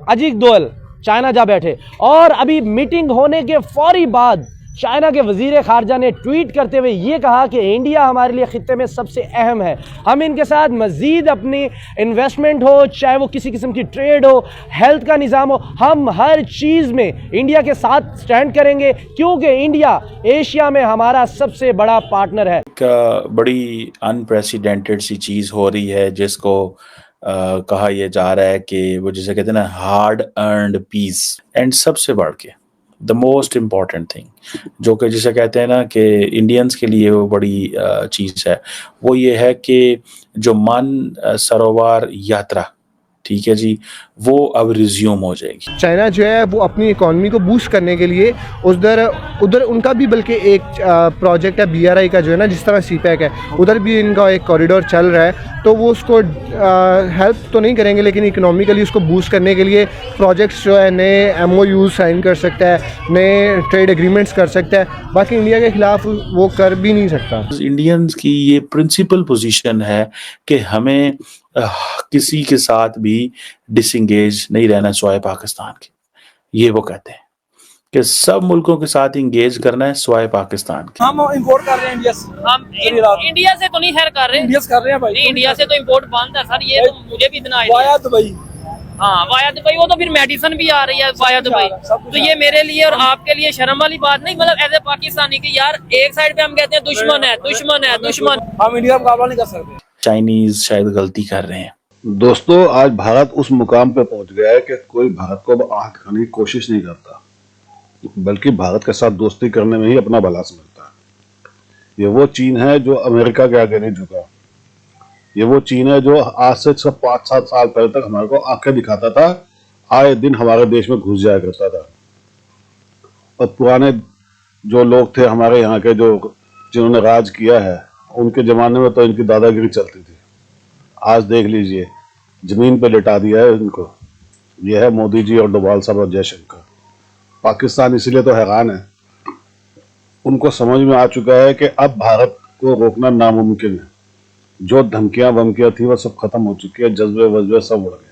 Ajit Doval China जा बैठे और अभी मीटिंग होने के फौरी बाद चाइना के वजीर खारजा ने ट्वीट करते हुए ये कहा कि इंडिया हमारे लिए खित्ते में सबसे अहम है, हम इनके साथ मजीद अपनी इन्वेस्टमेंट हो, चाहे वो किसी किस्म की ट्रेड हो, हेल्थ का निज़ाम हो, हम हर चीज़ में इंडिया के साथ स्टैंड करेंगे क्योंकि इंडिया एशिया में हमारा सबसे बड़ा पार्टनर है। बड़ी अनप्रेसिडेंटेड सी चीज़ हो रही है जिसको कहा यह जा रहा है कि वो जिसे कहते हैं ना हार्ड अर्नड पीस, एंड सबसे बढ़ के द मोस्ट इम्पॉर्टेंट थिंग जो कि जिसे कहते हैं ना कि इंडियंस के लिए वो बड़ी चीज़ है, वो ये है कि जो सरोवर यात्रा, ठीक है जी, वो अब रिज्यूम हो जाएगी। चाइना जो है वो अपनी इकॉनमी को बूस्ट करने के लिए उधर उनका भी बल्कि एक प्रोजेक्ट है BRI का जो है ना, जिस तरह CPEC है, उधर भी इनका एक कॉरिडोर चल रहा है। तो वो उसको हेल्प तो नहीं करेंगे लेकिन इकोनॉमिकली उसको बूस्ट करने के लिए प्रोजेक्ट्स जो है नए MOU साइन कर सकता है, नए ट्रेड एग्रीमेंट्स कर सकता है, बाकी इंडिया के खिलाफ वो कर भी नहीं सकता। इंडियंस की ये प्रिंसिपल पोजीशन है कि हमें किसी के साथ भी डिसंगेज नहीं रहना सिवाय पाकिस्तान के। ये वो कहते हैं कि सब मुल्कों के साथ इंगेज करना है सिवाय पाकिस्तान के। हम इंपोर्ट कर रहे हैं इंडिया से, हम इंडिया से तो नहीं खैर कर रहे, इंडिया से कर रहे हैं भाई। नहीं, इंडिया से तो इंपोर्ट बंद है सर, ये तो मुझे भी इतना आइडिया। वाया दुबई, हाँ वाया दुबई, वो तो फिर मेडिसिन भी आ रही है वाया दुबई। तो ये मेरे लिए और आपके लिए शर्म वाली बात नहीं, मतलब एज ए पाकिस्तानी की यार एक साइड पे हम कहते हैं दुश्मन है दुश्मन है दुश्मन, हम इंडिया का मुकाबला नहीं कर सकते। चाइनीज शायद गलती कर रहे हैं। दोस्तों, आज भारत उस मुकाम पे पहुंच गया है कि कोई भारत को अब आंख दिखाने की कोशिश नहीं करता, बल्कि भारत के साथ दोस्ती करने में ही अपना भला समझता है। ये वो चीन है जो अमेरिका के आगे नहीं झुका। ये वो चीन है जो आज से 5-7 साल पहले तक हमारे को आंखें दिखाता था, आए दिन हमारे देश में घुस जाया करता था। और पुराने जो लोग थे हमारे यहाँ के, जो जिन्होंने राज किया है, उनके जमाने में तो इनकी दादागिरी चलती थी। आज देख लीजिए, जमीन पे लिटा दिया है इनको। यह है मोदी जी और डोभाल साहब और जयशंकर। पाकिस्तान इसलिए तो हैरान है, उनको समझ में आ चुका है कि अब भारत को रोकना नामुमकिन है। जो धमकियां वमकियां थी वो सब खत्म हो चुकी है, जज्बे वज्बे सब उड़ गए।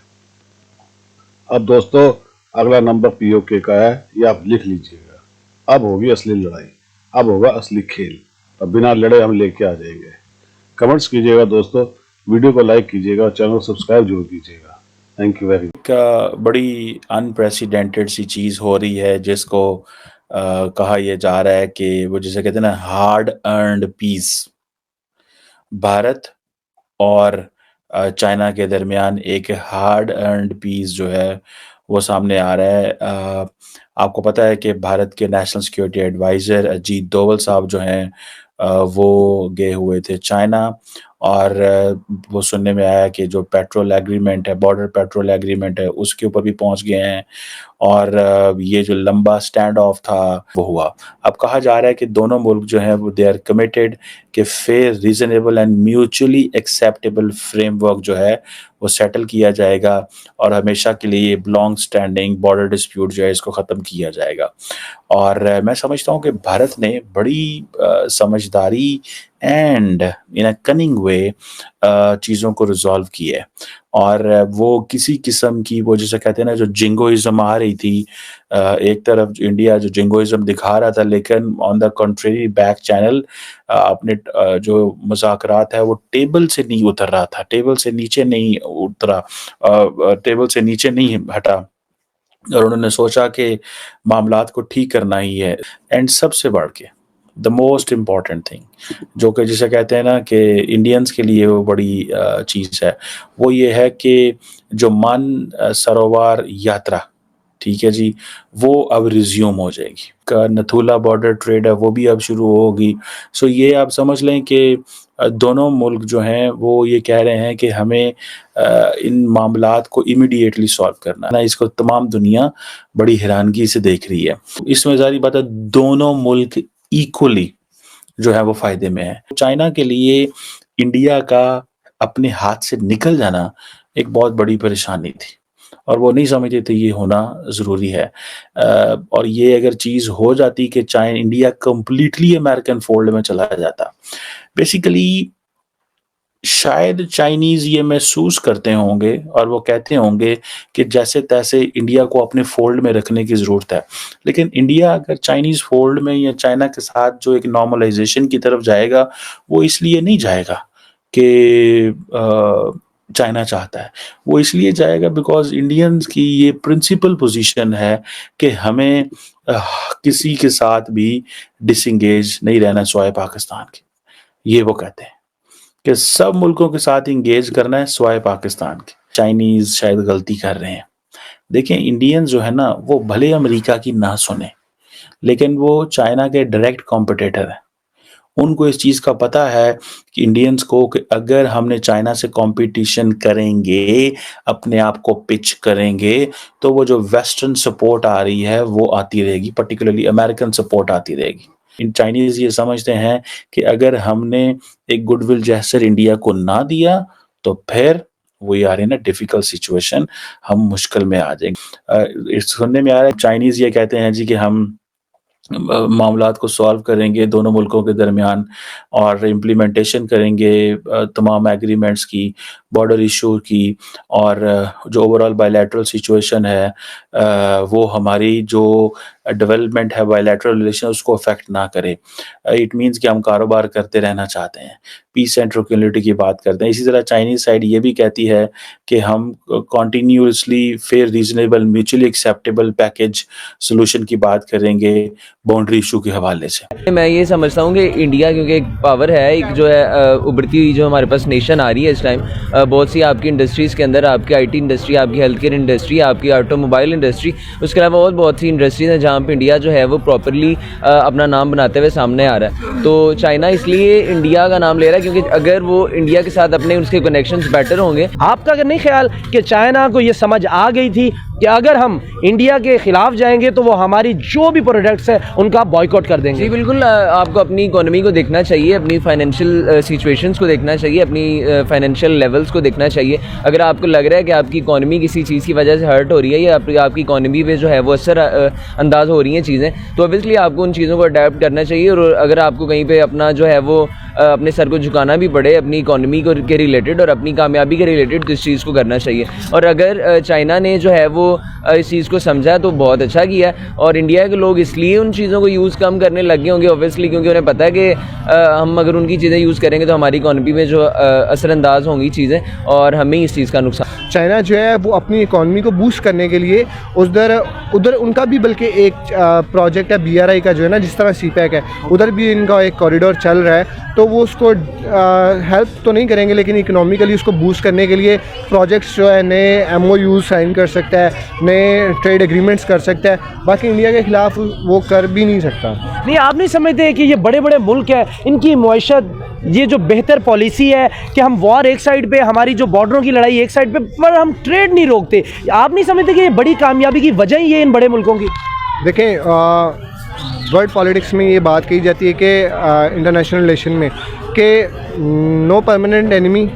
अब दोस्तों, अगला नंबर POK का है, ये आप लिख लीजिएगा। अब होगी असली लड़ाई, अब होगा असली खेल, और बिना लड़े हम लेके आ जाएंगे। कमेंट्स कीजिएगा दोस्तों, वीडियो को लाइक कीजिएगा, चैनल सब्सक्राइब जरूर कीजिएगा। Thank you very much. बड़ी अनप्रेसिडेंटेड सी चीज़ हो रही है जिसको कहा यह जा रहा है कि वो जिसे कहते हैं ना हार्ड अर्नड पीस, भारत और चाइना के दरमियान एक हार्ड अर्नड पीस जो है वो सामने आ रहा है। आपको पता है कि भारत के national security adviser Ajit Doval साहब जो हैं वो गए हुए थे चाइना, और वो सुनने में आया कि जो पेट्रोल एग्रीमेंट है, बॉर्डर पेट्रोल एग्रीमेंट है, उसके ऊपर भी पहुंच गए हैं, और ये जो लंबा स्टैंड ऑफ था वो हुआ। अब कहा जा रहा है कि दोनों मुल्क जो हैं वो दे आर कमिटेड कि fair, reasonable and mutually acceptable framework जो है वो सेटल किया जाएगा, और हमेशा के लिए ये लॉन्ग स्टैंडिंग बॉर्डर डिस्प्यूट जो है इसको ख़त्म किया जाएगा। और मैं समझता हूँ कि भारत ने बड़ी समझदारी एंड इन अ कनिंग वे चीज़ों को रिजॉल्व किया है, और वो किसी किस्म की वो जिसे कहते हैं ना जो जिंगोइज्म आ रही थी, एक तरफ इंडिया जो जिंगोइज्म दिखा रहा था, लेकिन on the country back channel अपने जो मुज़ाकरात है वो टेबल से नहीं उतर रहा था, टेबल से नीचे नहीं उतरा, टेबल से नीचे नहीं हटा, और उन्होंने सोचा कि मामलात को ठीक करना ही है। एंड सबसे बढ़ के द मोस्ट इम्पॉर्टेंट थिंग जो कि जिसे कहते हैं ना कि इंडियंस के लिए वो बड़ी चीज़ है, वो ये है कि जो सरोवर यात्रा, ठीक है जी, वो अब रिज्यूम हो जाएगी। का नथुला बॉर्डर ट्रेड है वो भी अब शुरू होगी। सो ये आप समझ लें कि दोनों मुल्क जो हैं वो ये कह रहे हैं कि हमें इन मामलात को इमीडिएटली सॉल्व करना ना, इसको तमाम दुनिया बड़ी हैरानगी से देख रही है। इसमें ज़ाहिर बात है दोनों मुल्क इक्वली जो है वो फायदे में है। चाइना के लिए इंडिया का अपने हाथ से निकल जाना एक बहुत बड़ी परेशानी थी, और वो नहीं समझते थे ये होना ज़रूरी है। और ये अगर चीज़ हो जाती कि चाहे इंडिया कम्प्लीटली अमेरिकन फोल्ड में चला जाता, बेसिकली शायद चाइनीज ये महसूस करते होंगे और वो कहते होंगे कि जैसे तैसे इंडिया को अपने फोल्ड में रखने की ज़रूरत है, लेकिन इंडिया अगर चाइनीज फोल्ड में या चाइना के साथ जो एक नॉर्मलाइजेशन की तरफ जाएगा, वो इसलिए नहीं जाएगा कि चाइना चाहता है, वो इसलिए जाएगा बिकॉज इंडियंस की ये प्रिंसिपल पोजीशन है कि हमें किसी के साथ भी डिसंगेज नहीं रहना सिवाय पाकिस्तान के। ये वो कहते हैं कि सब मुल्कों के साथ इंगेज करना है सिवाय पाकिस्तान के। चाइनीज शायद गलती कर रहे हैं। देखें, इंडियंस जो है ना, वो भले अमेरिका की ना सुने, लेकिन वो चाइना के डायरेक्ट कॉम्पिटिटर हैं। उनको इस चीज़ का पता है कि इंडियंस को कि अगर हमने चाइना से कंपटीशन करेंगे, अपने आप को पिच करेंगे, तो वो जो वेस्टर्न सपोर्ट आ रही है वो आती रहेगी, पर्टिकुलरली अमेरिकन सपोर्ट आती रहेगी। इन चाइनीज ये समझते हैं कि अगर हमने एक गुडविल जेस्चर इंडिया को ना दिया तो फिर we are in a difficult situation, हम मुश्किल में आ जाएंगे। सुनने में आ रहा है चाइनीज ये कहते हैं जी कि हम मामलात को सॉल्व करेंगे दोनों मुल्कों के दरमियान और इम्प्लीमेंटेशन करेंगे तमाम एग्रीमेंट्स की, बॉर्डर इशू की, और जो ओवरऑल बायलैटरल सिचुएशन है वो हमारी जो डेवलपमेंट है बायलैटरल रिलेशन उसको अफेक्ट ना करे। इट मींस कि हम कारोबार करते रहना चाहते हैं, पीस एंड ट्रैंक्विलिटी की बात करते हैं। इसी तरह चाइनीज साइड ये भी कहती है कि हम continuously fair, reasonable, mutually acceptable package solution की बात करेंगे बाउंड्री इशू के हवाले से। मैं ये समझता हूँ कि इंडिया क्योंकि एक पावर है, एक जो है उभरती हुई जो हमारे पास नेशन आ रही है इस टाइम, बहुत सी आपकी इंडस्ट्रीज़ के अंदर, आपकी आईटी इंडस्ट्री, आपकी हेल्थ केयर इंडस्ट्री, आपकी ऑटोमोबाइल इंडस्ट्री, उसके अलावा और बहुत सी इंडस्ट्रीज़ हैं जहाँ पे इंडिया जो है वो प्रॉपरली अपना नाम बनाते हुए सामने आ रहा है। तो चाइना इसलिए इंडिया का नाम ले रहा है क्योंकि अगर वो इंडिया के साथ अपने उसके कनेक्शंस बेटर होंगे। आपका अगर नहीं ख्याल कि चाइना को ये समझ आ गई थी कि अगर हम इंडिया के खिलाफ जाएंगे तो वो हमारी जो भी प्रोडक्ट्स हैं उनका बॉयकॉट कर देंगे? जी बिल्कुल, आपको अपनी इकोनॉमी को देखना चाहिए, अपनी फाइनेंशियल सिचुएशंस को देखना चाहिए, अपनी फाइनेंशियल लेवल्स को देखना चाहिए। अगर आपको लग रहा है कि आपकी इकोनॉमी किसी चीज़ की वजह से हर्ट हो रही है या आपकी इकोनॉमी पे जो है वो असर अंदाज हो रही हैं चीज़ें, तो ऑब्वियसली आपको उन चीज़ों को अडेप्ट करना चाहिए। और अगर आपको कहीं पर अपना जो है वो अपने सर को झुकाना भी पड़े अपनी इकोनॉमी को के रिलेटेड और अपनी कामयाबी के रिलेटेड, तो इस चीज़ को करना चाहिए। और अगर चाइना ने जो है वो इस चीज़ को समझा तो बहुत अच्छा किया, और इंडिया के लोग इसलिए उन चीज़ों को यूज़ कम करने लग गए होंगे ऑब्वियसली, क्योंकि उन्हें पता है कि हम अगर उनकी चीज़ें यूज़ करेंगे तो हमारी इकोनॉमी में जो असरअंदाज होंगी चीज़ें और हमें इस चीज़ का नुकसान। चाइना जो है वो अपनी इकॉनमी को बूस्ट करने के लिए उधर उनका भी बल्कि एक प्रोजेक्ट है BRI का जो है ना, जिस तरह CPEC है, उधर भी इनका एक कॉरिडोर चल रहा है। तो वो उसको हेल्प तो नहीं करेंगे, लेकिन इकोनॉमिकली उसको बूस्ट करने के लिए प्रोजेक्ट्स जो है नए MOU साइन कर सकता है, नए ट्रेड एग्रीमेंट्स कर सकता है। बाकी इंडिया के ख़िलाफ़ वो कर भी नहीं सकता। नहीं, आप नहीं समझते कि ये बड़े बड़े मुल्क हैं, इनकी मुआशत, ये जो बेहतर पॉलिसी है कि हम वॉर एक साइड पे, हमारी जो बॉर्डरों की लड़ाई एक साइड पे, पर हम ट्रेड नहीं रोकते। आप नहीं समझते कि ये बड़ी कामयाबी की वजह ही है इन बड़े मुल्कों की? देखें, वर्ल्ड पॉलिटिक्स में ये बात कही जाती है कि इंटरनेशनल रिलेशन में कि no permanent enemy,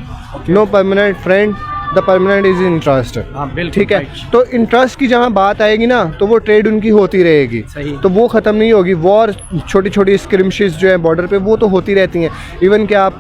no permanent friend, the permanent is interest. ठीक है, तो इंटरेस्ट की जहाँ बात आएगी ना, तो वो ट्रेड उनकी होती रहेगी, तो वो ख़त्म नहीं होगी। वॉर, छोटी छोटी स्क्रिमशिश जो है बॉर्डर पे, वो तो होती रहती हैं। इवन कि आप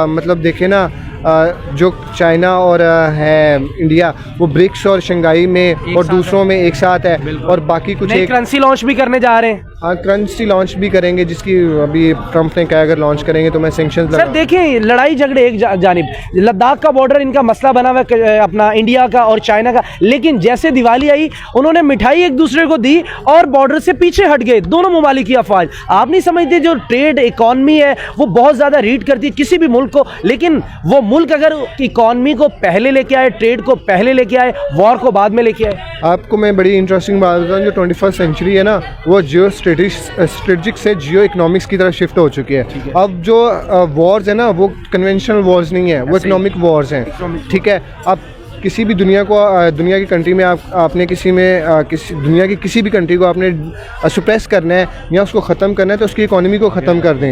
मतलब देखें ना, जो चाइना और है इंडिया, वो ब्रिक्स और शंघाई में और दूसरों में एक साथ है, और बाकी कुछ एक करेंसी लॉन्च भी करने जा रहे हैं। हाँ, करेंसी लॉन्च भी करेंगे, जिसकी अभी ट्रंप ने कहा अगर लॉन्च करेंगे तो मैं सैंक्शंस सर देखिए, लड़ाई झगड़े एक जानिब, लद्दाख का बॉर्डर इनका मसला बना हुआ है अपना इंडिया का और चाइना का, लेकिन जैसे दिवाली आई उन्होंने मिठाई एक दूसरे को दी और बॉर्डर से पीछे हट गए दोनों ममालिक की अफवाज। आप नहीं समझते जो ट्रेड इकॉनमी है वो बहुत ज़्यादा रीड करती है किसी भी मुल्क को, लेकिन वो मुल्क अगर इकॉनमी को पहले लेके आए, ट्रेड को पहले लेके आए, वॉर को बाद में लेके आए। आपको मैं बड़ी इंटरेस्टिंग बात बताऊँ, जो 21st सेंचुरी है ना, वो स्ट्रेटेजिक से जियो इकोनॉमिक्स की तरफ शिफ्ट हो चुकी है। अब जो वॉर्स है ना, वो कन्वेंशनल वॉर्स नहीं है, वो इकोनॉमिक वॉर्स हैं। ठीक है, अब किसी भी दुनिया की कंट्री में आपने दुनिया की किसी भी कंट्री को आपने सुप्रेस करना है या उसको ख़त्म करना है, तो उसकी इकोनॉमी को ख़त्म कर दें।